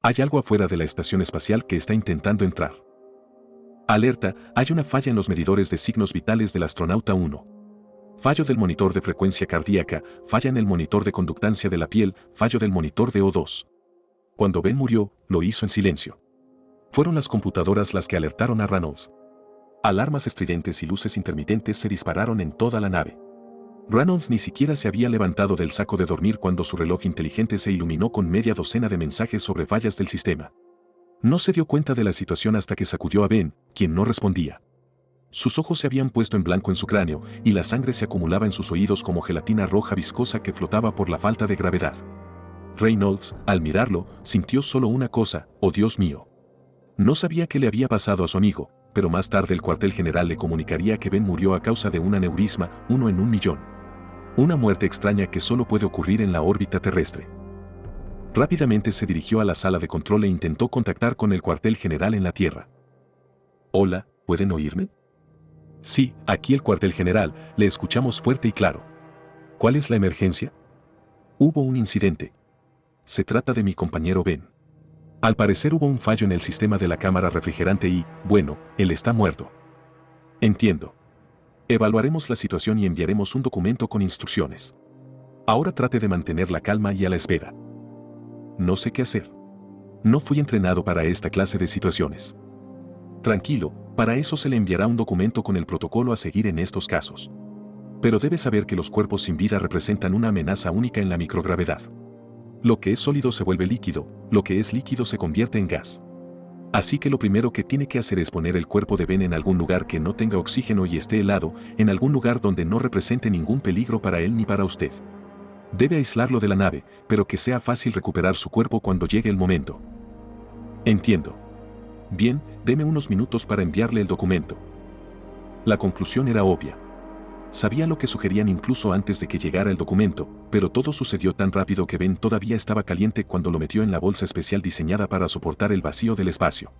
Hay algo afuera de la estación espacial que está intentando entrar. Alerta, hay una falla en los medidores de signos vitales del astronauta 1. Fallo del monitor de frecuencia cardíaca, falla en el monitor de conductancia de la piel, fallo del monitor de O2. Cuando Ben murió, lo hizo en silencio. Fueron las computadoras las que alertaron a Reynolds. Alarmas estridentes y luces intermitentes se dispararon en toda la nave. Reynolds ni siquiera se había levantado del saco de dormir cuando su reloj inteligente se iluminó con media docena de mensajes sobre fallas del sistema. No se dio cuenta de la situación hasta que sacudió a Ben, quien no respondía. Sus ojos se habían puesto en blanco en su cráneo, y la sangre se acumulaba en sus oídos como gelatina roja viscosa que flotaba por la falta de gravedad. Reynolds, al mirarlo, sintió solo una cosa: oh Dios mío. No sabía qué le había pasado a su amigo, pero más tarde el cuartel general le comunicaría que Ben murió a causa de un aneurisma, 1 en 1.000.000. Una muerte extraña que solo puede ocurrir en la órbita terrestre. Rápidamente se dirigió a la sala de control e intentó contactar con el cuartel general en la Tierra. Hola, ¿pueden oírme? Sí, aquí el cuartel general, le escuchamos fuerte y claro. ¿Cuál es la emergencia? Hubo un incidente. Se trata de mi compañero Ben. Al parecer hubo un fallo en el sistema de la cámara refrigerante y, bueno, él está muerto. Entiendo. Evaluaremos la situación y enviaremos un documento con instrucciones. Ahora trate de mantener la calma y a la espera. No sé qué hacer. No fui entrenado para esta clase de situaciones. Tranquilo, para eso se le enviará un documento con el protocolo a seguir en estos casos. Pero debe saber que los cuerpos sin vida representan una amenaza única en la microgravedad. Lo que es sólido se vuelve líquido, lo que es líquido se convierte en gas. Así que lo primero que tiene que hacer es poner el cuerpo de Ben en algún lugar que no tenga oxígeno y esté helado, en algún lugar donde no represente ningún peligro para él ni para usted. Debe aislarlo de la nave, pero que sea fácil recuperar su cuerpo cuando llegue el momento. Entiendo. Bien, deme unos minutos para enviarle el documento. La conclusión era obvia. Sabía lo que sugerían incluso antes de que llegara el documento, pero todo sucedió tan rápido que Ben todavía estaba caliente cuando lo metió en la bolsa especial diseñada para soportar el vacío del espacio.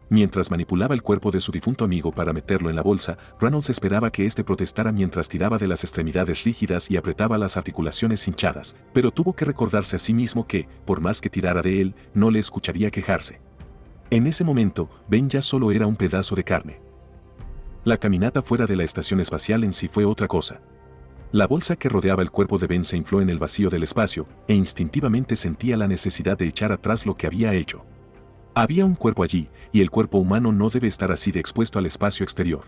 Mientras manipulaba el cuerpo de su difunto amigo para meterlo en la bolsa, Reynolds esperaba que éste protestara mientras tiraba de las extremidades rígidas y apretaba las articulaciones hinchadas, pero tuvo que recordarse a sí mismo que, por más que tirara de él, no le escucharía quejarse. En ese momento, Ben ya solo era un pedazo de carne. La caminata fuera de la estación espacial en sí fue otra cosa. La bolsa que rodeaba el cuerpo de Ben se infló en el vacío del espacio, e instintivamente sentía la necesidad de echar atrás lo que había hecho. Había un cuerpo allí, y el cuerpo humano no debe estar así de expuesto al espacio exterior.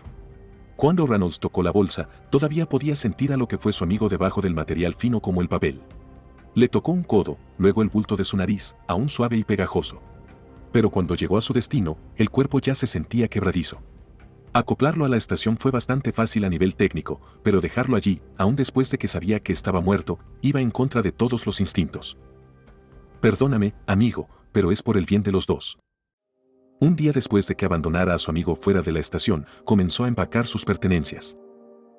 Cuando Reynolds tocó la bolsa, todavía podía sentir a lo que fue su amigo debajo del material fino como el papel. Le tocó un codo, luego el bulto de su nariz, aún suave y pegajoso. Pero cuando llegó a su destino, el cuerpo ya se sentía quebradizo. Acoplarlo a la estación fue bastante fácil a nivel técnico, pero dejarlo allí, aún después de que sabía que estaba muerto, iba en contra de todos los instintos. Perdóname, amigo, pero es por el bien de los dos. Un día después de que abandonara a su amigo fuera de la estación, comenzó a empacar sus pertenencias.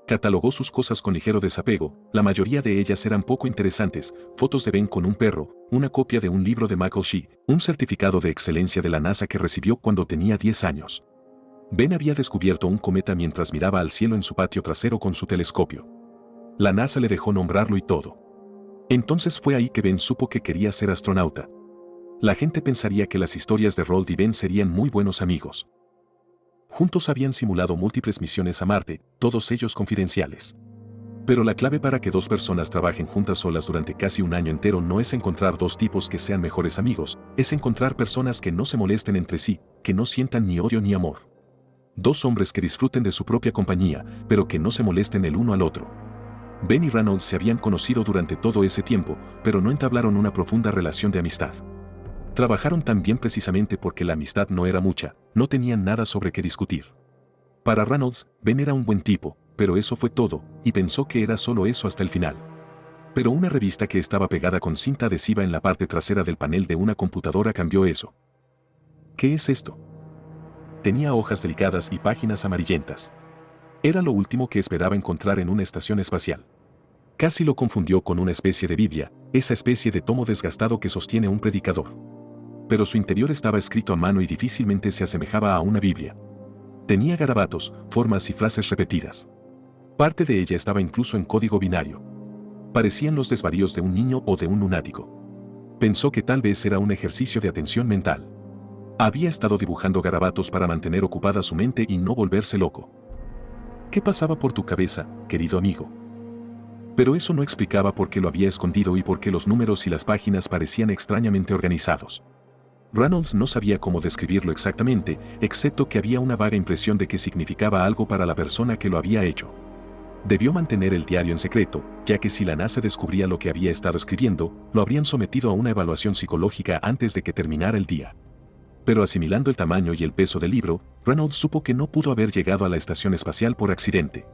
Catalogó sus cosas con ligero desapego, la mayoría de ellas eran poco interesantes: fotos de Ben con un perro, una copia de un libro de Michael Shea, un certificado de excelencia de la NASA que recibió cuando tenía 10 años. Ben había descubierto un cometa mientras miraba al cielo en su patio trasero con su telescopio. La NASA le dejó nombrarlo y todo. Entonces fue ahí que Ben supo que quería ser astronauta. La gente pensaría que las historias de Roald y Ben serían muy buenos amigos. Juntos habían simulado múltiples misiones a Marte, todos ellos confidenciales. Pero la clave para que dos personas trabajen juntas solas durante casi un año entero no es encontrar dos tipos que sean mejores amigos, es encontrar personas que no se molesten entre sí, que no sientan ni odio ni amor. Dos hombres que disfruten de su propia compañía, pero que no se molesten el uno al otro. Ben y Reynolds se habían conocido durante todo ese tiempo, pero no entablaron una profunda relación de amistad. Trabajaron tan bien precisamente porque la amistad no era mucha, no tenían nada sobre qué discutir. Para Reynolds, Ben era un buen tipo, pero eso fue todo, y pensó que era solo eso hasta el final. Pero una revista que estaba pegada con cinta adhesiva en la parte trasera del panel de una computadora cambió eso. ¿Qué es esto? Tenía hojas delicadas y páginas amarillentas. Era lo último que esperaba encontrar en una estación espacial. Casi lo confundió con una especie de Biblia, esa especie de tomo desgastado que sostiene un predicador. Pero su interior estaba escrito a mano y difícilmente se asemejaba a una Biblia. Tenía garabatos, formas y frases repetidas. Parte de ella estaba incluso en código binario. Parecían los desvaríos de un niño o de un lunático. Pensó que tal vez era un ejercicio de atención mental. Había estado dibujando garabatos para mantener ocupada su mente y no volverse loco. ¿Qué pasaba por tu cabeza, querido amigo? Pero eso no explicaba por qué lo había escondido y por qué los números y las páginas parecían extrañamente organizados. Reynolds no sabía cómo describirlo exactamente, excepto que había una vaga impresión de que significaba algo para la persona que lo había hecho. Debió mantener el diario en secreto, ya que si la NASA descubría lo que había estado escribiendo, lo habrían sometido a una evaluación psicológica antes de que terminara el día. Pero asimilando el tamaño y el peso del libro, Reynolds supo que no pudo haber llegado a la estación espacial por accidente.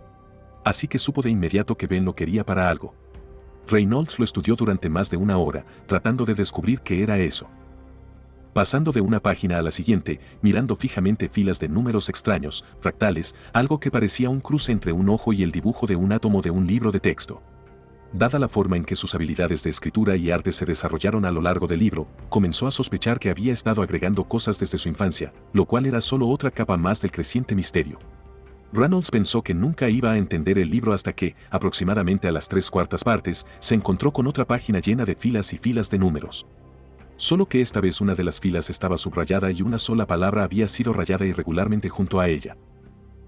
Así que supo de inmediato que Ben lo quería para algo. Reynolds lo estudió durante más de una hora, tratando de descubrir qué era eso. Pasando de una página a la siguiente, mirando fijamente filas de números extraños, fractales, algo que parecía un cruce entre un ojo y el dibujo de un átomo de un libro de texto. Dada la forma en que sus habilidades de escritura y arte se desarrollaron a lo largo del libro, comenzó a sospechar que había estado agregando cosas desde su infancia, lo cual era solo otra capa más del creciente misterio. Reynolds pensó que nunca iba a entender el libro hasta que, aproximadamente a las 3/4 partes, se encontró con otra página llena de filas y filas de números. Solo que esta vez una de las filas estaba subrayada y una sola palabra había sido rayada irregularmente junto a ella.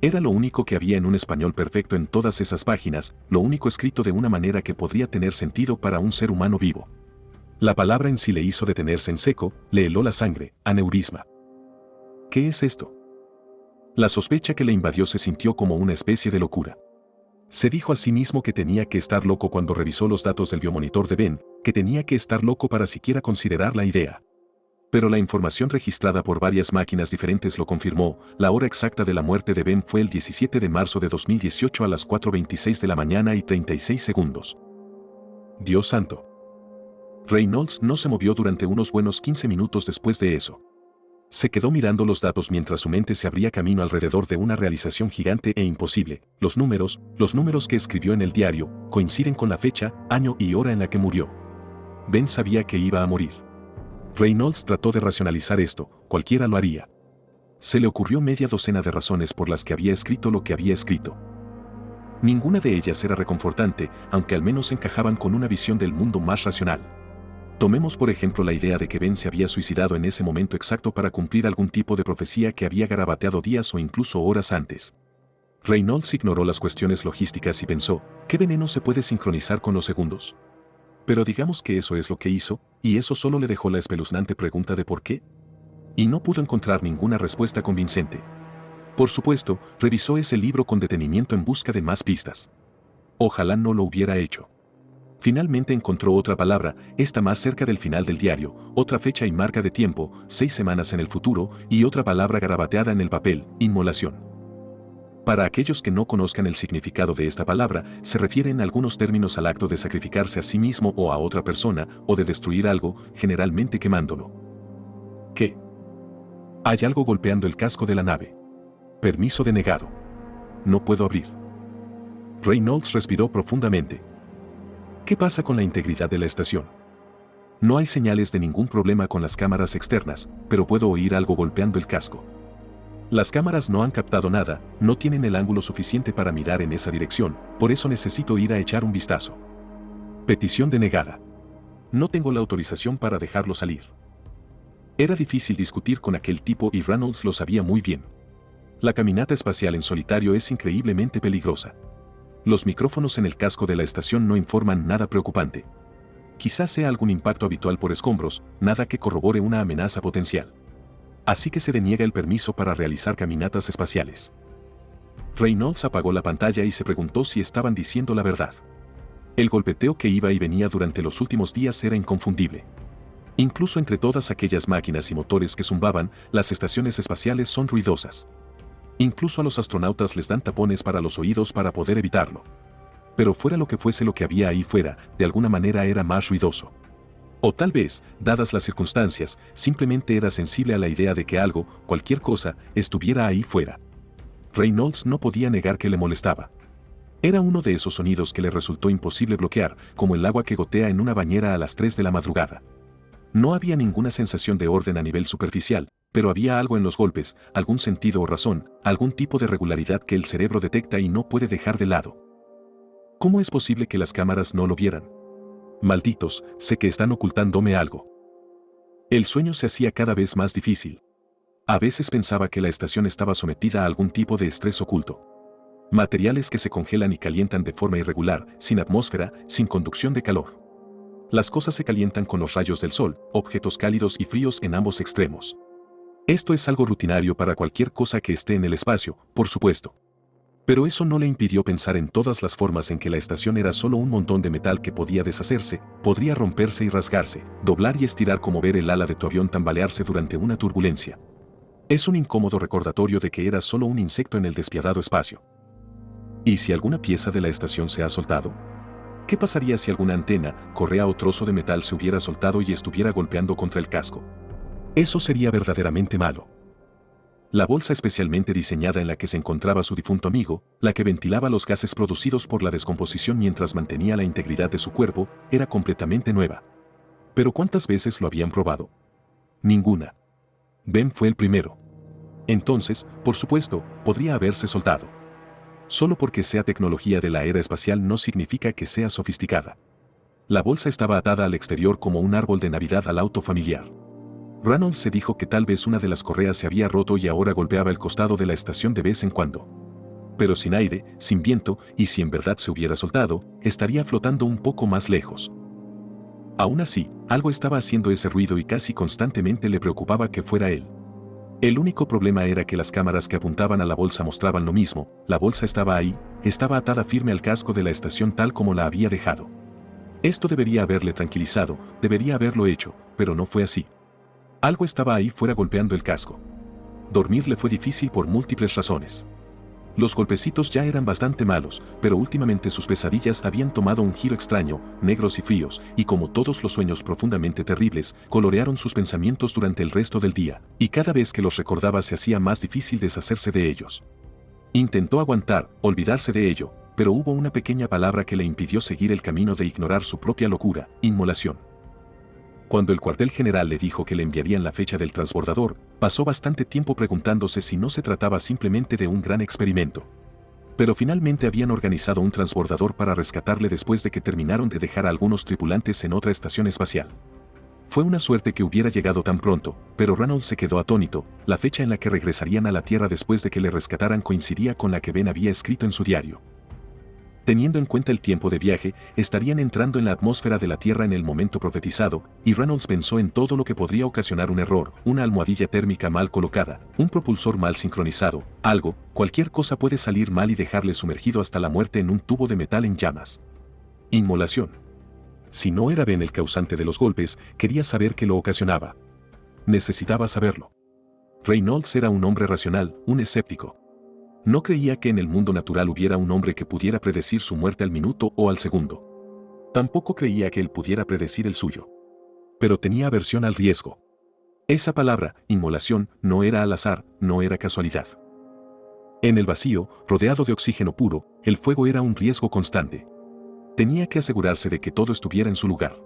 Era lo único que había en un español perfecto en todas esas páginas, lo único escrito de una manera que podría tener sentido para un ser humano vivo. La palabra en sí le hizo detenerse en seco, le heló la sangre, aneurisma. ¿Qué es esto? La sospecha que le invadió se sintió como una especie de locura. Se dijo a sí mismo que tenía que estar loco cuando revisó los datos del biomonitor de Ben, que tenía que estar loco para siquiera considerar la idea. Pero la información registrada por varias máquinas diferentes lo confirmó, la hora exacta de la muerte de Ben fue el 17 de marzo de 2018 a las 4:26 de la mañana y 36 segundos. Dios santo. Reynolds no se movió durante unos buenos 15 minutos después de eso. Se quedó mirando los datos mientras su mente se abría camino alrededor de una realización gigante e imposible. Los números que escribió en el diario, coinciden con la fecha, año y hora en la que murió. Ben sabía que iba a morir. Reynolds trató de racionalizar esto, cualquiera lo haría. Se le ocurrió media docena de razones por las que había escrito lo que había escrito. Ninguna de ellas era reconfortante, aunque al menos encajaban con una visión del mundo más racional. Tomemos por ejemplo la idea de que Ben se había suicidado en ese momento exacto para cumplir algún tipo de profecía que había garabateado días o incluso horas antes. Reynolds ignoró las cuestiones logísticas y pensó, ¿qué veneno se puede sincronizar con los segundos? Pero digamos que eso es lo que hizo, y eso solo le dejó la espeluznante pregunta de por qué. Y no pudo encontrar ninguna respuesta convincente. Por supuesto, revisó ese libro con detenimiento en busca de más pistas. Ojalá no lo hubiera hecho. Finalmente encontró otra palabra, esta más cerca del final del diario, otra fecha y marca de tiempo, 6 semanas en el futuro, y otra palabra garabateada en el papel, inmolación. Para aquellos que no conozcan el significado de esta palabra, se refiere en algunos términos al acto de sacrificarse a sí mismo o a otra persona, o de destruir algo, generalmente quemándolo. ¿Qué? Hay algo golpeando el casco de la nave. Permiso denegado. No puedo abrir. Reynolds respiró profundamente. ¿Qué pasa con la integridad de la estación? No hay señales de ningún problema con las cámaras externas, pero puedo oír algo golpeando el casco. Las cámaras no han captado nada, no tienen el ángulo suficiente para mirar en esa dirección, por eso necesito ir a echar un vistazo. Petición denegada. No tengo la autorización para dejarlo salir. Era difícil discutir con aquel tipo y Reynolds lo sabía muy bien. La caminata espacial en solitario es increíblemente peligrosa. Los micrófonos en el casco de la estación no informan nada preocupante. Quizás sea algún impacto habitual por escombros, nada que corrobore una amenaza potencial. Así que se deniega el permiso para realizar caminatas espaciales. Reynolds apagó la pantalla y se preguntó si estaban diciendo la verdad. El golpeteo que iba y venía durante los últimos días era inconfundible. Incluso entre todas aquellas máquinas y motores que zumbaban, las estaciones espaciales son ruidosas. Incluso a los astronautas les dan tapones para los oídos para poder evitarlo. Pero fuera lo que fuese lo que había ahí fuera, de alguna manera era más ruidoso. O tal vez, dadas las circunstancias, simplemente era sensible a la idea de que algo, cualquier cosa, estuviera ahí fuera. Reynolds no podía negar que le molestaba. Era uno de esos sonidos que le resultó imposible bloquear, como el agua que gotea en una bañera a las 3 de la madrugada. No había ninguna sensación de orden a nivel superficial, pero había algo en los golpes, algún sentido o razón, algún tipo de regularidad que el cerebro detecta y no puede dejar de lado. ¿Cómo es posible que las cámaras no lo vieran? Malditos, sé que están ocultándome algo. El sueño se hacía cada vez más difícil. A veces pensaba que la estación estaba sometida a algún tipo de estrés oculto. Materiales que se congelan y calientan de forma irregular, sin atmósfera, sin conducción de calor. Las cosas se calientan con los rayos del sol, objetos cálidos y fríos en ambos extremos. Esto es algo rutinario para cualquier cosa que esté en el espacio, por supuesto. Pero eso no le impidió pensar en todas las formas en que la estación era solo un montón de metal que podía deshacerse, podría romperse y rasgarse, doblar y estirar como ver el ala de tu avión tambalearse durante una turbulencia. Es un incómodo recordatorio de que era solo un insecto en el despiadado espacio. ¿Y si alguna pieza de la estación se ha soltado? ¿Qué pasaría si alguna antena, correa o trozo de metal se hubiera soltado y estuviera golpeando contra el casco? Eso sería verdaderamente malo. La bolsa especialmente diseñada en la que se encontraba su difunto amigo, la que ventilaba los gases producidos por la descomposición mientras mantenía la integridad de su cuerpo, era completamente nueva. ¿Pero cuántas veces lo habían probado? Ninguna. Ben fue el primero. Entonces, por supuesto, podría haberse soltado. Solo porque sea tecnología de la era espacial no significa que sea sofisticada. La bolsa estaba atada al exterior como un árbol de Navidad al auto familiar. Reynolds se dijo que tal vez una de las correas se había roto y ahora golpeaba el costado de la estación de vez en cuando. Pero sin aire, sin viento, y si en verdad se hubiera soltado, estaría flotando un poco más lejos. Aún así, algo estaba haciendo ese ruido y casi constantemente le preocupaba que fuera él. El único problema era que las cámaras que apuntaban a la bolsa mostraban lo mismo, la bolsa estaba ahí, estaba atada firme al casco de la estación tal como la había dejado. Esto debería haberle tranquilizado, debería haberlo hecho, pero no fue así. Algo estaba ahí fuera golpeando el casco. Dormir le fue difícil por múltiples razones. Los golpecitos ya eran bastante malos, pero últimamente sus pesadillas habían tomado un giro extraño, negros y fríos, y como todos los sueños profundamente terribles, colorearon sus pensamientos durante el resto del día, y cada vez que los recordaba se hacía más difícil deshacerse de ellos. Intentó aguantar, olvidarse de ello, pero hubo una pequeña palabra que le impidió seguir el camino de ignorar su propia locura: inmolación. Cuando el cuartel general le dijo que le enviarían la fecha del transbordador, pasó bastante tiempo preguntándose si no se trataba simplemente de un gran experimento. Pero finalmente habían organizado un transbordador para rescatarle después de que terminaron de dejar a algunos tripulantes en otra estación espacial. Fue una suerte que hubiera llegado tan pronto, pero Reynolds se quedó atónito. La fecha en la que regresarían a la Tierra después de que le rescataran coincidía con la que Ben había escrito en su diario. Teniendo en cuenta el tiempo de viaje, estarían entrando en la atmósfera de la Tierra en el momento profetizado, y Reynolds pensó en todo lo que podría ocasionar un error: una almohadilla térmica mal colocada, un propulsor mal sincronizado, cualquier cosa puede salir mal y dejarle sumergido hasta la muerte en un tubo de metal en llamas. Inmolación. Si no era Ben el causante de los golpes, quería saber qué lo ocasionaba. Necesitaba saberlo. Reynolds era un hombre racional, un escéptico. No creía que en el mundo natural hubiera un hombre que pudiera predecir su muerte al minuto o al segundo. Tampoco creía que él pudiera predecir el suyo. Pero tenía aversión al riesgo. Esa palabra, inmolación, no era al azar, no era casualidad. En el vacío, rodeado de oxígeno puro, el fuego era un riesgo constante. Tenía que asegurarse de que todo estuviera en su lugar.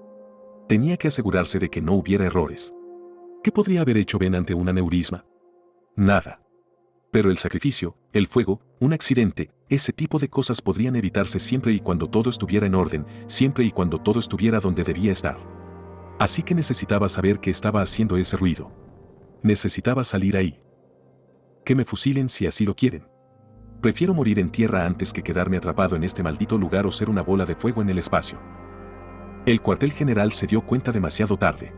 Tenía que asegurarse de que no hubiera errores. ¿Qué podría haber hecho Ben ante un aneurisma? Nada. Pero el sacrificio, el fuego, un accidente, ese tipo de cosas podrían evitarse siempre y cuando todo estuviera en orden, siempre y cuando todo estuviera donde debía estar. Así que necesitaba saber qué estaba haciendo ese ruido. Necesitaba salir ahí. Que me fusilen si así lo quieren. Prefiero morir en tierra antes que quedarme atrapado en este maldito lugar o ser una bola de fuego en el espacio. El cuartel general se dio cuenta demasiado tarde.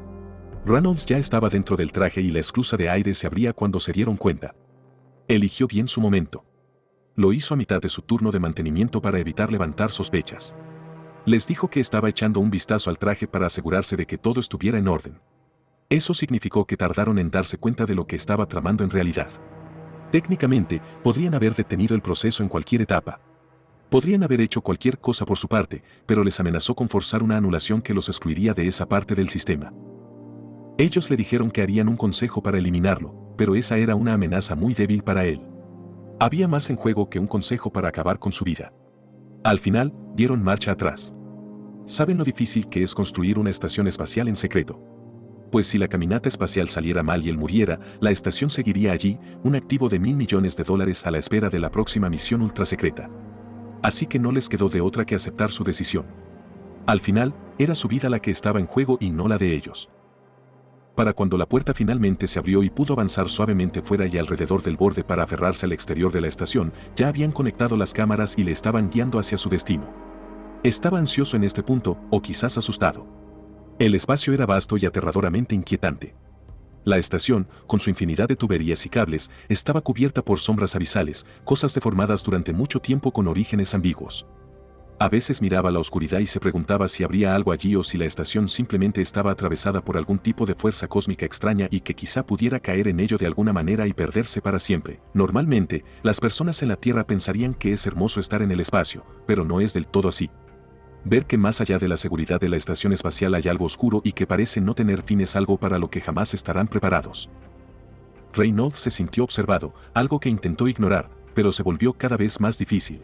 Reynolds ya estaba dentro del traje y la esclusa de aire se abría cuando se dieron cuenta. Eligió bien su momento. Lo hizo a mitad de su turno de mantenimiento para evitar levantar sospechas. Les dijo que estaba echando un vistazo al traje para asegurarse de que todo estuviera en orden. Eso significó que tardaron en darse cuenta de lo que estaba tramando en realidad. Técnicamente, podrían haber detenido el proceso en cualquier etapa. Podrían haber hecho cualquier cosa por su parte, pero les amenazó con forzar una anulación que los excluiría de esa parte del sistema. Ellos le dijeron que harían un consejo para eliminarlo, pero esa era una amenaza muy débil para él. Había más en juego que un consejo para acabar con su vida. Al final, dieron marcha atrás. ¿Saben lo difícil que es construir una estación espacial en secreto? Pues si la caminata espacial saliera mal y él muriera, la estación seguiría allí, un activo de $1.000 millones a la espera de la próxima misión ultrasecreta. Así que no les quedó de otra que aceptar su decisión. Al final, era su vida la que estaba en juego y no la de ellos. Para cuando la puerta finalmente se abrió y pudo avanzar suavemente fuera y alrededor del borde para aferrarse al exterior de la estación, ya habían conectado las cámaras y le estaban guiando hacia su destino. Estaba ansioso en este punto, o quizás asustado. El espacio era vasto y aterradoramente inquietante. La estación, con su infinidad de tuberías y cables, estaba cubierta por sombras abisales, cosas deformadas durante mucho tiempo con orígenes ambiguos. A veces miraba la oscuridad y se preguntaba si habría algo allí o si la estación simplemente estaba atravesada por algún tipo de fuerza cósmica extraña y que quizá pudiera caer en ello de alguna manera y perderse para siempre. Normalmente, las personas en la Tierra pensarían que es hermoso estar en el espacio, pero no es del todo así. Ver que más allá de la seguridad de la estación espacial hay algo oscuro y que parece no tener fin es algo para lo que jamás estarán preparados. Reynolds se sintió observado, algo que intentó ignorar, pero se volvió cada vez más difícil.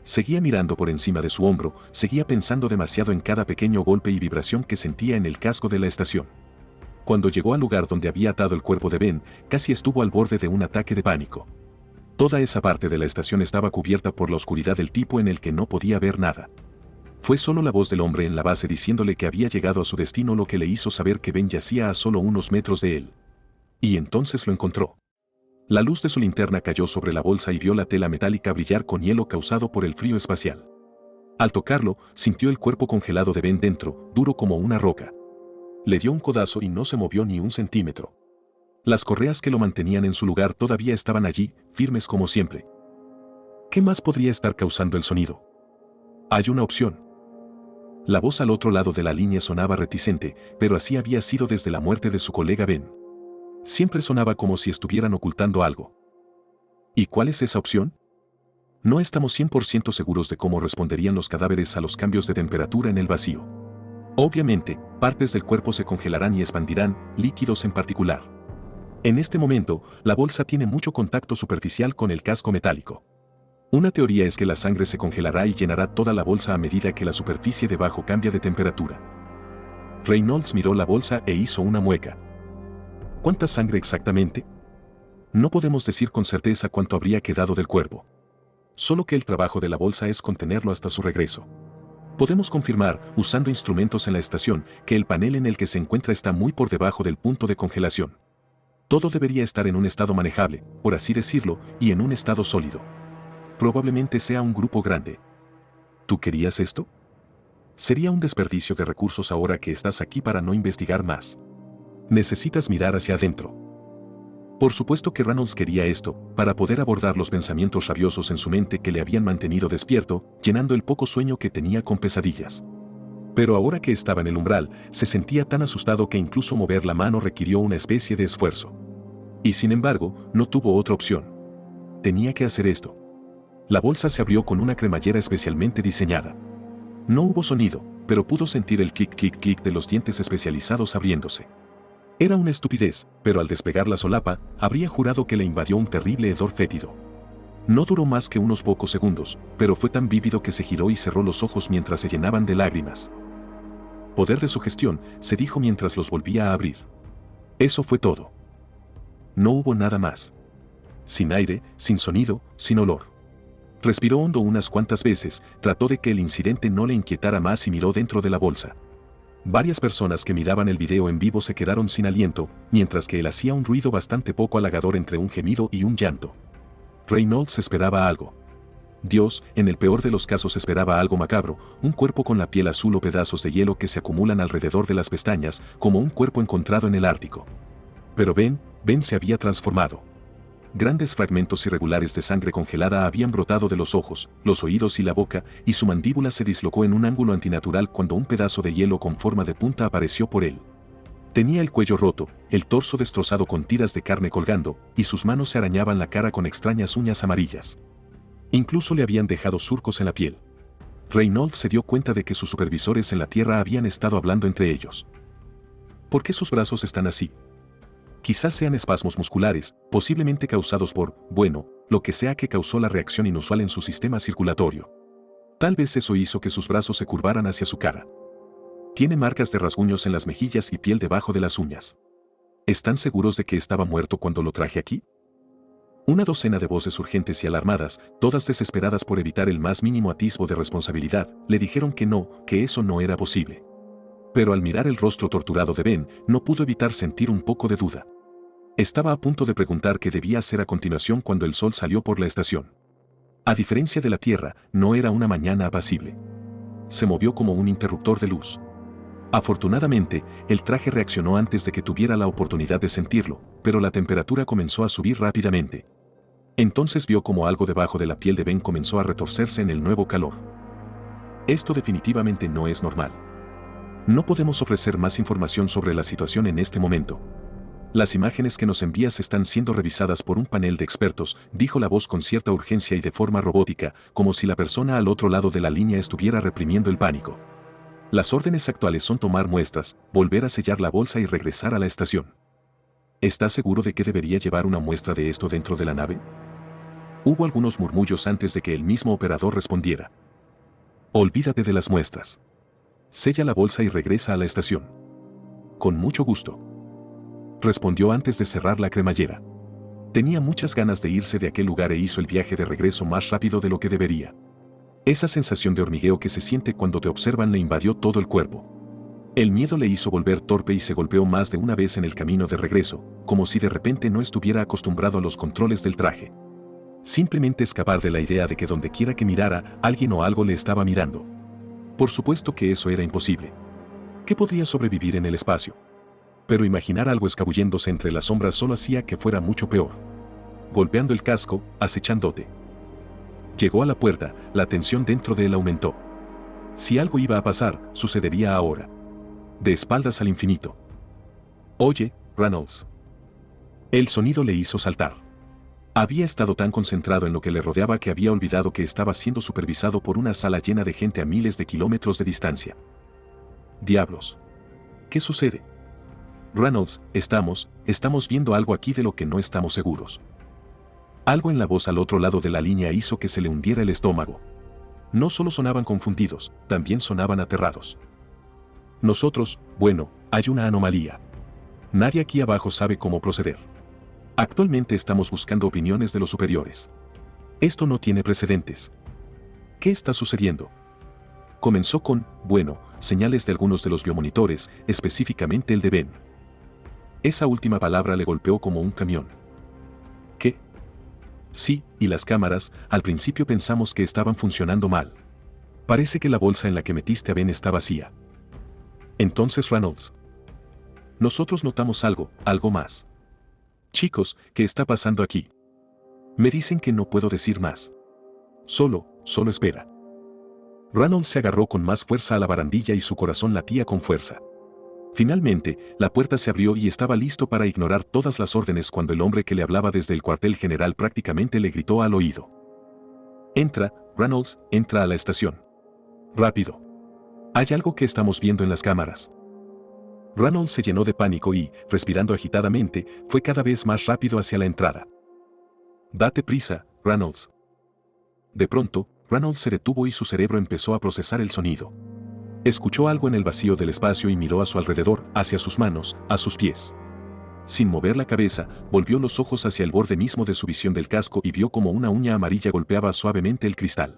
Seguía mirando por encima de su hombro, seguía pensando demasiado en cada pequeño golpe y vibración que sentía en el casco de la estación. Cuando llegó al lugar donde había atado el cuerpo de Ben, casi estuvo al borde de un ataque de pánico. Toda esa parte de la estación estaba cubierta por la oscuridad del tipo en el que no podía ver nada. Fue solo la voz del hombre en la base diciéndole que había llegado a su destino lo que le hizo saber que Ben yacía a solo unos metros de él. Y entonces lo encontró. La luz de su linterna cayó sobre la bolsa y vio la tela metálica brillar con hielo causado por el frío espacial. Al tocarlo, sintió el cuerpo congelado de Ben dentro, duro como una roca. Le dio un codazo y no se movió ni un centímetro. Las correas que lo mantenían en su lugar todavía estaban allí, firmes como siempre. ¿Qué más podría estar causando el sonido? Hay una opción. La voz al otro lado de la línea sonaba reticente, pero así había sido desde la muerte de su colega Ben. Siempre sonaba como si estuvieran ocultando algo. ¿Y cuál es esa opción? No estamos 100% seguros de cómo responderían los cadáveres a los cambios de temperatura en el vacío. Obviamente, partes del cuerpo se congelarán y expandirán, líquidos en particular. En este momento, la bolsa tiene mucho contacto superficial con el casco metálico. Una teoría es que la sangre se congelará y llenará toda la bolsa a medida que la superficie debajo cambia de temperatura. Reynolds miró la bolsa e hizo una mueca. ¿Cuánta sangre exactamente? No podemos decir con certeza cuánto habría quedado del cuerpo. Solo que el trabajo de la bolsa es contenerlo hasta su regreso. Podemos confirmar, usando instrumentos en la estación, que el panel en el que se encuentra está muy por debajo del punto de congelación. Todo debería estar en un estado manejable, por así decirlo, y en un estado sólido. Probablemente sea un grupo grande. ¿Tú querías esto? Sería un desperdicio de recursos ahora que estás aquí para no investigar más. Necesitas mirar hacia adentro. Por supuesto que Reynolds quería esto, para poder abordar los pensamientos rabiosos en su mente que le habían mantenido despierto, llenando el poco sueño que tenía con pesadillas. Pero ahora que estaba en el umbral, se sentía tan asustado que incluso mover la mano requirió una especie de esfuerzo. Y sin embargo, no tuvo otra opción. Tenía que hacer esto. La bolsa se abrió con una cremallera especialmente diseñada. No hubo sonido, pero pudo sentir el clic-clic-clic de los dientes especializados abriéndose. Era una estupidez, pero al despegar la solapa, habría jurado que le invadió un terrible hedor fétido. No duró más que unos pocos segundos, pero fue tan vívido que se giró y cerró los ojos mientras se llenaban de lágrimas. Poder de sugestión, se dijo mientras los volvía a abrir. Eso fue todo. No hubo nada más. Sin aire, sin sonido, sin olor. Respiró hondo unas cuantas veces, trató de que el incidente no le inquietara más y miró dentro de la bolsa. Varias personas que miraban el video en vivo se quedaron sin aliento, mientras que él hacía un ruido bastante poco halagador entre un gemido y un llanto. Reynolds esperaba algo. Dios, en el peor de los casos esperaba algo macabro, un cuerpo con la piel azul o pedazos de hielo que se acumulan alrededor de las pestañas, como un cuerpo encontrado en el Ártico. Pero Ben se había transformado. Grandes fragmentos irregulares de sangre congelada habían brotado de los ojos, los oídos y la boca, y su mandíbula se dislocó en un ángulo antinatural cuando un pedazo de hielo con forma de punta apareció por él. Tenía el cuello roto, el torso destrozado con tiras de carne colgando, y sus manos se arañaban la cara con extrañas uñas amarillas. Incluso le habían dejado surcos en la piel. Reynolds se dio cuenta de que sus supervisores en la Tierra habían estado hablando entre ellos. ¿Por qué sus brazos están así? Quizás sean espasmos musculares, posiblemente causados por, bueno, lo que sea que causó la reacción inusual en su sistema circulatorio. Tal vez eso hizo que sus brazos se curvaran hacia su cara. Tiene marcas de rasguños en las mejillas y piel debajo de las uñas. ¿Están seguros de que estaba muerto cuando lo traje aquí? Una docena de voces urgentes y alarmadas, todas desesperadas por evitar el más mínimo atisbo de responsabilidad, le dijeron que no, que eso no era posible. Pero al mirar el rostro torturado de Ben, no pudo evitar sentir un poco de duda. Estaba a punto de preguntar qué debía hacer a continuación cuando el sol salió por la estación. A diferencia de la Tierra, no era una mañana apacible. Se movió como un interruptor de luz. Afortunadamente, el traje reaccionó antes de que tuviera la oportunidad de sentirlo, pero la temperatura comenzó a subir rápidamente. Entonces vio como algo debajo de la piel de Ben comenzó a retorcerse en el nuevo calor. Esto definitivamente no es normal. No podemos ofrecer más información sobre la situación en este momento. Las imágenes que nos envías están siendo revisadas por un panel de expertos, dijo la voz con cierta urgencia y de forma robótica, como si la persona al otro lado de la línea estuviera reprimiendo el pánico. Las órdenes actuales son tomar muestras, volver a sellar la bolsa y regresar a la estación. ¿Estás seguro de que debería llevar una muestra de esto dentro de la nave? Hubo algunos murmullos antes de que el mismo operador respondiera. Olvídate de las muestras. Sella la bolsa y regresa a la estación. Con mucho gusto. Respondió antes de cerrar la cremallera. Tenía muchas ganas de irse de aquel lugar e hizo el viaje de regreso más rápido de lo que debería. Esa sensación de hormigueo que se siente cuando te observan le invadió todo el cuerpo. El miedo le hizo volver torpe y se golpeó más de una vez en el camino de regreso, como si de repente no estuviera acostumbrado a los controles del traje. Simplemente escapar de la idea de que donde quiera que mirara, alguien o algo le estaba mirando. Por supuesto que eso era imposible. ¿Qué podría sobrevivir en el espacio? Pero imaginar algo escabulléndose entre las sombras solo hacía que fuera mucho peor. Golpeando el casco, acechándote. Llegó a la puerta, la tensión dentro de él aumentó. Si algo iba a pasar, sucedería ahora. De espaldas al infinito. Oye, Reynolds. El sonido le hizo saltar. Había estado tan concentrado en lo que le rodeaba que había olvidado que estaba siendo supervisado por una sala llena de gente a miles de kilómetros de distancia. Diablos. ¿Qué sucede? Reynolds, estamos viendo algo aquí de lo que no estamos seguros. Algo en la voz al otro lado de la línea hizo que se le hundiera el estómago. No solo sonaban confundidos, también sonaban aterrados. Nosotros, bueno, hay una anomalía. Nadie aquí abajo sabe cómo proceder. Actualmente estamos buscando opiniones de los superiores. Esto no tiene precedentes. ¿Qué está sucediendo? Comenzó con, bueno, señales de algunos de los biomonitores, específicamente el de Ben. Esa última palabra le golpeó como un camión. ¿Qué? Sí, y las cámaras, al principio pensamos que estaban funcionando mal. Parece que la bolsa en la que metiste a Ben está vacía. Entonces Reynolds. Nosotros notamos algo más. Chicos, ¿qué está pasando aquí? Me dicen que no puedo decir más. Solo espera. Reynolds se agarró con más fuerza a la barandilla y su corazón latía con fuerza. Finalmente, la puerta se abrió y estaba listo para ignorar todas las órdenes cuando el hombre que le hablaba desde el cuartel general prácticamente le gritó al oído. Entra, Reynolds, entra a la estación. Rápido. Hay algo que estamos viendo en las cámaras. Reynolds se llenó de pánico y, respirando agitadamente, fue cada vez más rápido hacia la entrada. Date prisa, Reynolds. De pronto, Reynolds se detuvo y su cerebro empezó a procesar el sonido. Escuchó algo en el vacío del espacio y miró a su alrededor, hacia sus manos, a sus pies. Sin mover la cabeza, volvió los ojos hacia el borde mismo de su visión del casco y vio como una uña amarilla golpeaba suavemente el cristal.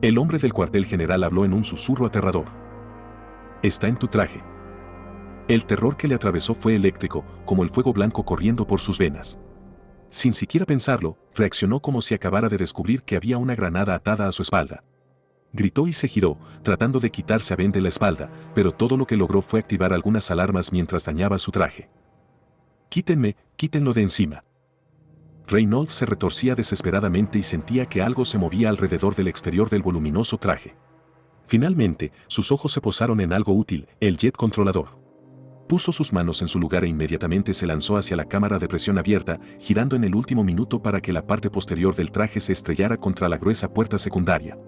El hombre del cuartel general habló en un susurro aterrador. Está en tu traje. El terror que le atravesó fue eléctrico, como el fuego blanco corriendo por sus venas. Sin siquiera pensarlo, reaccionó como si acabara de descubrir que había una granada atada a su espalda. Gritó y se giró, tratando de quitarse a Ben de la espalda, pero todo lo que logró fue activar algunas alarmas mientras dañaba su traje. Quítenlo de encima. Reynolds se retorcía desesperadamente y sentía que algo se movía alrededor del exterior del voluminoso traje. Finalmente, sus ojos se posaron en algo útil, el jet controlador. Puso sus manos en su lugar e inmediatamente se lanzó hacia la cámara de presión abierta, girando en el último minuto para que la parte posterior del traje se estrellara contra la gruesa puerta secundaria.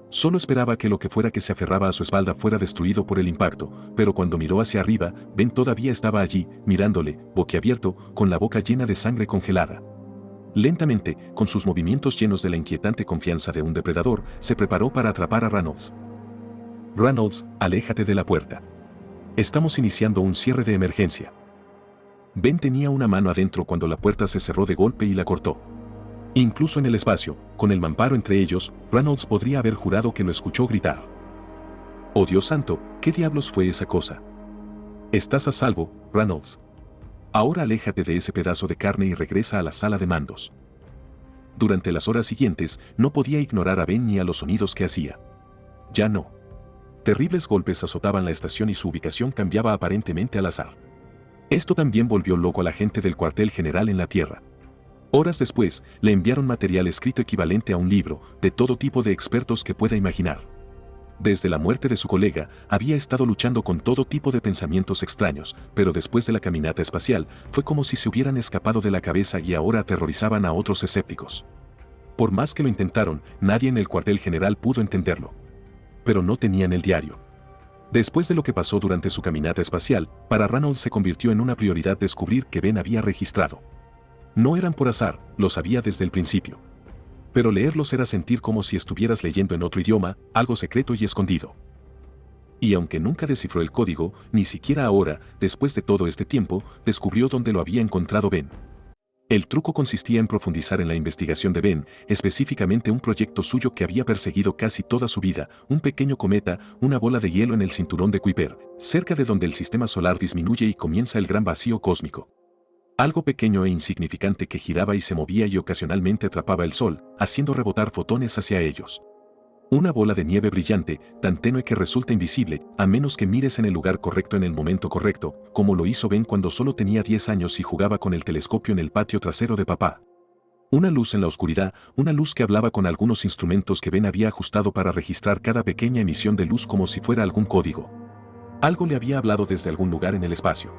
Solo esperaba que lo que fuera que se aferraba a su espalda fuera destruido por el impacto, pero cuando miró hacia arriba, Ben todavía estaba allí, mirándole, boquiabierto, con la boca llena de sangre congelada. Lentamente, con sus movimientos llenos de la inquietante confianza de un depredador, se preparó para atrapar a Reynolds. Reynolds, aléjate de la puerta. Estamos iniciando un cierre de emergencia. Ben tenía una mano adentro cuando la puerta se cerró de golpe y la cortó. Incluso en el espacio, con el mamparo entre ellos, Reynolds podría haber jurado que lo escuchó gritar. ¡Oh Dios santo! ¿Qué diablos fue esa cosa? Estás a salvo, Reynolds. Ahora aléjate de ese pedazo de carne y regresa a la sala de mandos. Durante las horas siguientes, no podía ignorar a Ben ni a los sonidos que hacía. Ya no. Terribles golpes azotaban la estación y su ubicación cambiaba aparentemente al azar. Esto también volvió loco a la gente del cuartel general en la Tierra. Horas después, le enviaron material escrito equivalente a un libro, de todo tipo de expertos que pueda imaginar. Desde la muerte de su colega, había estado luchando con todo tipo de pensamientos extraños, pero después de la caminata espacial, fue como si se hubieran escapado de la cabeza y ahora aterrorizaban a otros escépticos. Por más que lo intentaron, nadie en el cuartel general pudo entenderlo. Pero no tenían el diario. Después de lo que pasó durante su caminata espacial, para Reynolds se convirtió en una prioridad descubrir que Ben había registrado. No eran por azar, lo sabía desde el principio. Pero leerlos era sentir como si estuvieras leyendo en otro idioma, algo secreto y escondido. Y aunque nunca descifró el código, ni siquiera ahora, después de todo este tiempo, descubrió dónde lo había encontrado Ben. El truco consistía en profundizar en la investigación de Ben, específicamente un proyecto suyo que había perseguido casi toda su vida, un pequeño cometa, una bola de hielo en el cinturón de Kuiper, cerca de donde el sistema solar disminuye y comienza el gran vacío cósmico. Algo pequeño e insignificante que giraba y se movía y ocasionalmente atrapaba el sol, haciendo rebotar fotones hacia ellos. Una bola de nieve brillante, tan tenue que resulta invisible, a menos que mires en el lugar correcto en el momento correcto, como lo hizo Ben cuando solo tenía 10 años y jugaba con el telescopio en el patio trasero de papá. Una luz en la oscuridad, una luz que hablaba con algunos instrumentos que Ben había ajustado para registrar cada pequeña emisión de luz como si fuera algún código. Algo le había hablado desde algún lugar en el espacio.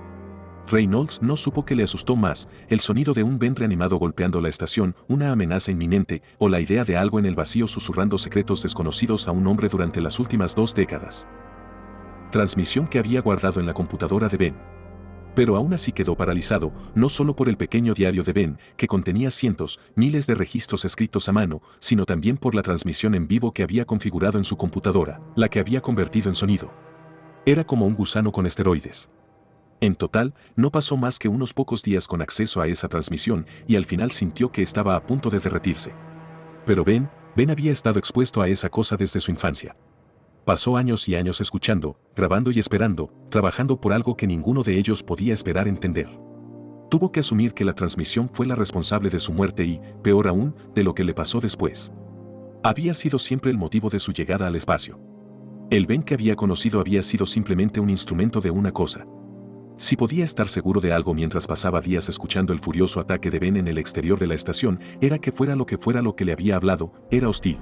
Reynolds no supo qué le asustó más, el sonido de un Ben reanimado golpeando la estación, una amenaza inminente, o la idea de algo en el vacío susurrando secretos desconocidos a un hombre durante las últimas 2 décadas. Transmisión que había guardado en la computadora de Ben. Pero aún así quedó paralizado, no solo por el pequeño diario de Ben, que contenía cientos, miles de registros escritos a mano, sino también por la transmisión en vivo que había configurado en su computadora, la que había convertido en sonido. Era como un gusano con esteroides. En total, no pasó más que unos pocos días con acceso a esa transmisión y al final sintió que estaba a punto de derretirse. Pero Ben había estado expuesto a esa cosa desde su infancia. Pasó años y años escuchando, grabando y esperando, trabajando por algo que ninguno de ellos podía esperar entender. Tuvo que asumir que la transmisión fue la responsable de su muerte y, peor aún, de lo que le pasó después. Había sido siempre el motivo de su llegada al espacio. El Ben que había conocido había sido simplemente un instrumento de una cosa. Si podía estar seguro de algo mientras pasaba días escuchando el furioso ataque de Ben en el exterior de la estación, era que fuera lo que le había hablado, era hostil.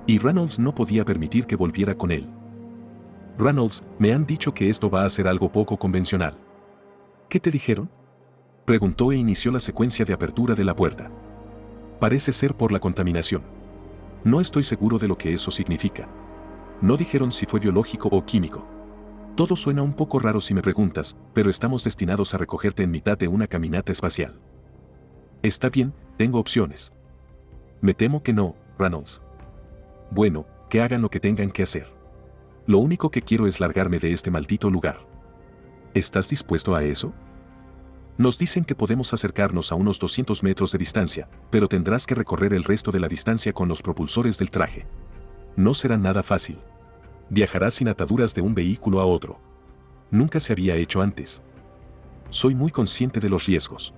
Y Reynolds no podía permitir que volviera con él. Reynolds, me han dicho que esto va a ser algo poco convencional. ¿Qué te dijeron? Preguntó e inició la secuencia de apertura de la puerta. Parece ser por la contaminación. No estoy seguro de lo que eso significa. No dijeron si fue biológico o químico. Todo suena un poco raro si me preguntas, pero estamos destinados a recogerte en mitad de una caminata espacial. Está bien, tengo opciones. Me temo que no, Reynolds. Bueno, que hagan lo que tengan que hacer. Lo único que quiero es largarme de este maldito lugar. ¿Estás dispuesto a eso? Nos dicen que podemos acercarnos a unos 200 metros de distancia, pero tendrás que recorrer el resto de la distancia con los propulsores del traje. No será nada fácil. Viajarás sin ataduras de un vehículo a otro. Nunca se había hecho antes. Soy muy consciente de los riesgos.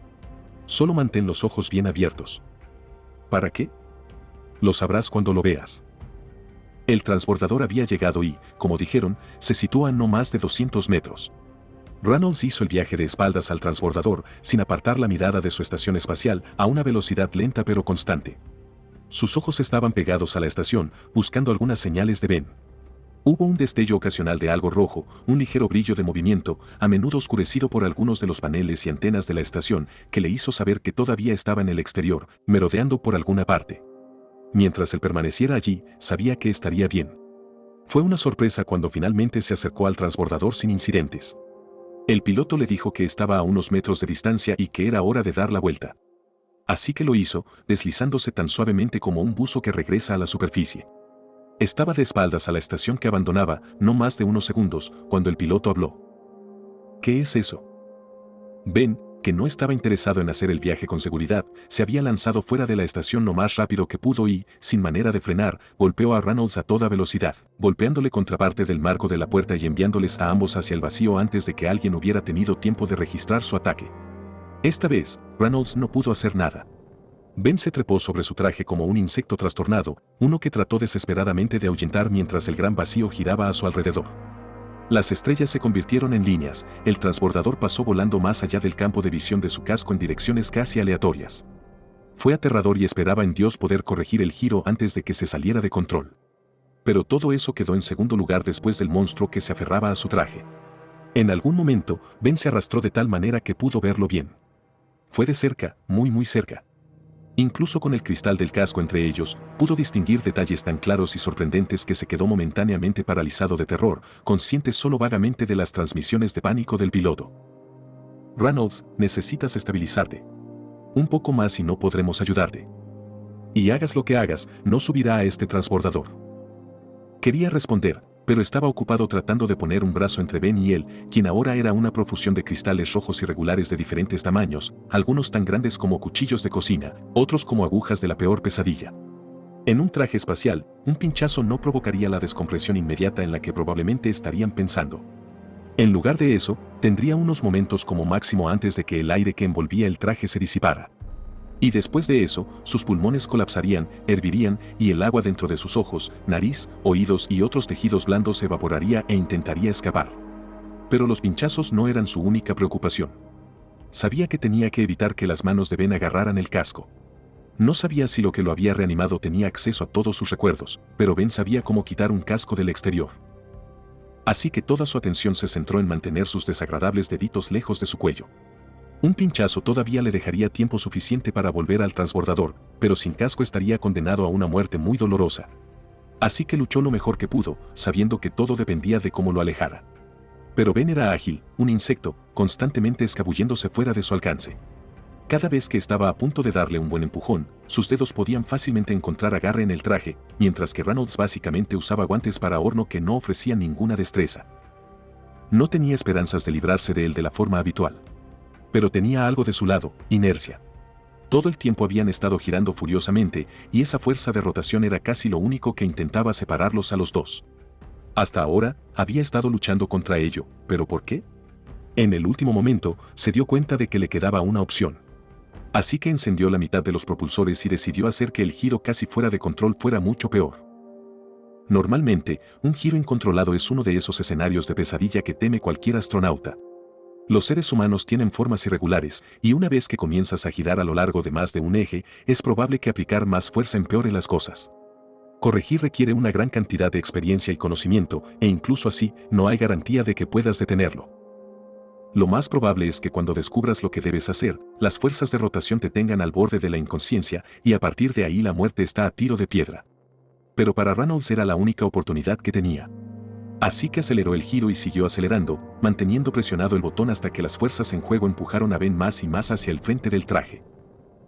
Solo mantén los ojos bien abiertos. ¿Para qué? Lo sabrás cuando lo veas. El transbordador había llegado y, como dijeron, se sitúa a no más de 200 metros. Reynolds hizo el viaje de espaldas al transbordador, sin apartar la mirada de su estación espacial, a una velocidad lenta pero constante. Sus ojos estaban pegados a la estación, buscando algunas señales de Ben. Hubo un destello ocasional de algo rojo, un ligero brillo de movimiento, a menudo oscurecido por algunos de los paneles y antenas de la estación, que le hizo saber que todavía estaba en el exterior, merodeando por alguna parte. Mientras él permaneciera allí, sabía que estaría bien. Fue una sorpresa cuando finalmente se acercó al transbordador sin incidentes. El piloto le dijo que estaba a unos metros de distancia y que era hora de dar la vuelta. Así que lo hizo, deslizándose tan suavemente como un buzo que regresa a la superficie. Estaba de espaldas a la estación que abandonaba, no más de unos segundos, cuando el piloto habló. ¿Qué es eso? Ben, que no estaba interesado en hacer el viaje con seguridad, se había lanzado fuera de la estación lo más rápido que pudo y, sin manera de frenar, golpeó a Reynolds a toda velocidad, golpeándole contra parte del marco de la puerta y enviándoles a ambos hacia el vacío antes de que alguien hubiera tenido tiempo de registrar su ataque. Esta vez, Reynolds no pudo hacer nada. Ben se trepó sobre su traje como un insecto trastornado, uno que trató desesperadamente de ahuyentar mientras el gran vacío giraba a su alrededor. Las estrellas se convirtieron en líneas, el transbordador pasó volando más allá del campo de visión de su casco en direcciones casi aleatorias. Fue aterrador y esperaba en Dios poder corregir el giro antes de que se saliera de control. Pero todo eso quedó en segundo lugar después del monstruo que se aferraba a su traje. En algún momento, Ben se arrastró de tal manera que pudo verlo bien. Fue de cerca, muy cerca. Incluso con el cristal del casco entre ellos, pudo distinguir detalles tan claros y sorprendentes que se quedó momentáneamente paralizado de terror, consciente solo vagamente de las transmisiones de pánico del piloto. Reynolds, necesitas estabilizarte. Un poco más y no podremos ayudarte. Y hagas lo que hagas, no subirá a este transbordador. Quería responder, pero estaba ocupado tratando de poner un brazo entre Ben y él, quien ahora era una profusión de cristales rojos irregulares de diferentes tamaños, algunos tan grandes como cuchillos de cocina, otros como agujas de la peor pesadilla. En un traje espacial, un pinchazo no provocaría la descompresión inmediata en la que probablemente estarían pensando. En lugar de eso, tendría unos momentos como máximo antes de que el aire que envolvía el traje se disipara. Y después de eso, sus pulmones colapsarían, hervirían y el agua dentro de sus ojos, nariz, oídos y otros tejidos blandos se evaporaría e intentaría escapar. Pero los pinchazos no eran su única preocupación. Sabía que tenía que evitar que las manos de Ben agarraran el casco. No sabía si lo que lo había reanimado tenía acceso a todos sus recuerdos, pero Ben sabía cómo quitar un casco del exterior. Así que toda su atención se centró en mantener sus desagradables deditos lejos de su cuello. Un pinchazo todavía le dejaría tiempo suficiente para volver al transbordador, pero sin casco estaría condenado a una muerte muy dolorosa. Así que luchó lo mejor que pudo, sabiendo que todo dependía de cómo lo alejara. Pero Ben era ágil, un insecto, constantemente escabulléndose fuera de su alcance. Cada vez que estaba a punto de darle un buen empujón, sus dedos podían fácilmente encontrar agarre en el traje, mientras que Reynolds básicamente usaba guantes para horno que no ofrecían ninguna destreza. No tenía esperanzas de librarse de él de la forma habitual. Pero tenía algo de su lado, inercia. Todo el tiempo habían estado girando furiosamente, y esa fuerza de rotación era casi lo único que intentaba separarlos a los dos. Hasta ahora, había estado luchando contra ello, ¿pero por qué? En el último momento, se dio cuenta de que le quedaba una opción. Así que encendió la mitad de los propulsores y decidió hacer que el giro casi fuera de control fuera mucho peor. Normalmente, un giro incontrolado es uno de esos escenarios de pesadilla que teme cualquier astronauta. Los seres humanos tienen formas irregulares, y una vez que comienzas a girar a lo largo de más de un eje, es probable que aplicar más fuerza empeore las cosas. Corregir requiere una gran cantidad de experiencia y conocimiento, e incluso así, no hay garantía de que puedas detenerlo. Lo más probable es que cuando descubras lo que debes hacer, las fuerzas de rotación te tengan al borde de la inconsciencia, y a partir de ahí la muerte está a tiro de piedra. Pero para Reynolds era la única oportunidad que tenía. Así que aceleró el giro y siguió acelerando, manteniendo presionado el botón hasta que las fuerzas en juego empujaron a Ben más y más hacia el frente del traje.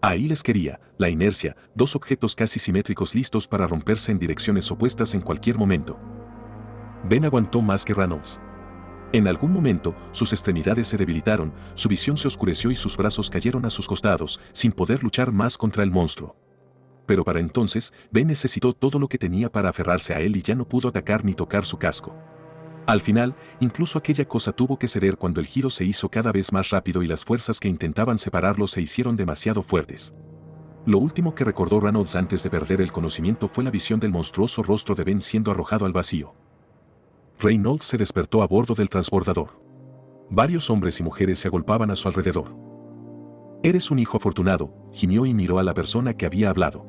Ahí les quería, la inercia, dos objetos casi simétricos listos para romperse en direcciones opuestas en cualquier momento. Ben aguantó más que Reynolds. En algún momento, sus extremidades se debilitaron, su visión se oscureció y sus brazos cayeron a sus costados, sin poder luchar más contra el monstruo. Pero para entonces, Ben necesitó todo lo que tenía para aferrarse a él y ya no pudo atacar ni tocar su casco. Al final, incluso aquella cosa tuvo que ceder cuando el giro se hizo cada vez más rápido y las fuerzas que intentaban separarlo se hicieron demasiado fuertes. Lo último que recordó Reynolds antes de perder el conocimiento fue la visión del monstruoso rostro de Ben siendo arrojado al vacío. Reynolds se despertó a bordo del transbordador. Varios hombres y mujeres se agolpaban a su alrededor. «Eres un hijo afortunado», gimió y miró a la persona que había hablado.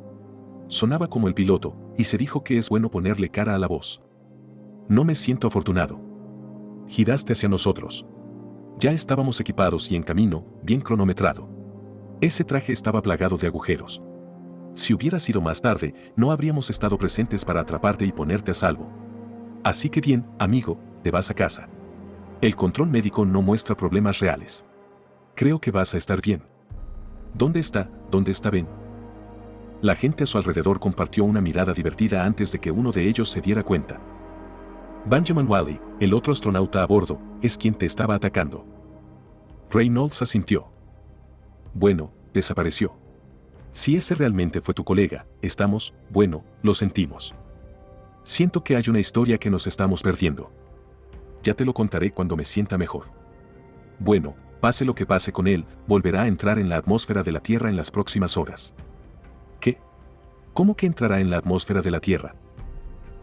Sonaba como el piloto, y se dijo que es bueno ponerle cara a la voz. «No me siento afortunado. Giraste hacia nosotros. Ya estábamos equipados y en camino, bien cronometrado. Ese traje estaba plagado de agujeros. Si hubiera sido más tarde, no habríamos estado presentes para atraparte y ponerte a salvo. Así que bien, amigo, te vas a casa. El control médico no muestra problemas reales. Creo que vas a estar bien». ¿Dónde está Ben? La gente a su alrededor compartió una mirada divertida antes de que uno de ellos se diera cuenta. Benjamin Wally, el otro astronauta a bordo, es quien te estaba atacando. Reynolds asintió. Bueno, desapareció. Si ese realmente fue tu colega, lo sentimos. Siento que hay una historia que nos estamos perdiendo. Ya te lo contaré cuando me sienta mejor. Bueno, pase lo que pase con él, volverá a entrar en la atmósfera de la Tierra en las próximas horas. ¿Qué? ¿Cómo que entrará en la atmósfera de la Tierra?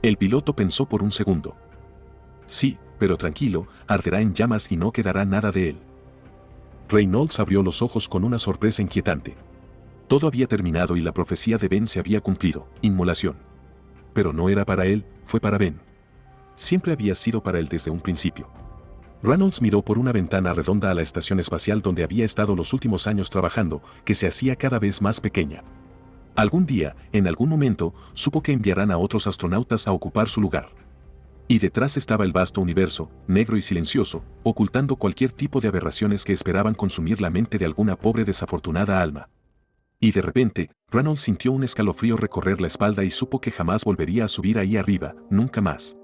El piloto pensó por un segundo. Sí, pero tranquilo, arderá en llamas y no quedará nada de él. Reynolds abrió los ojos con una sorpresa inquietante. Todo había terminado y la profecía de Ben se había cumplido, inmolación. Pero no era para él, fue para Ben. Siempre había sido para él desde un principio. Reynolds miró por una ventana redonda a la estación espacial donde había estado los últimos años trabajando, que se hacía cada vez más pequeña. Algún día, en algún momento, supo que enviarán a otros astronautas a ocupar su lugar. Y detrás estaba el vasto universo, negro y silencioso, ocultando cualquier tipo de aberraciones que esperaban consumir la mente de alguna pobre desafortunada alma. Y de repente, Reynolds sintió un escalofrío recorrer la espalda y supo que jamás volvería a subir ahí arriba, nunca más.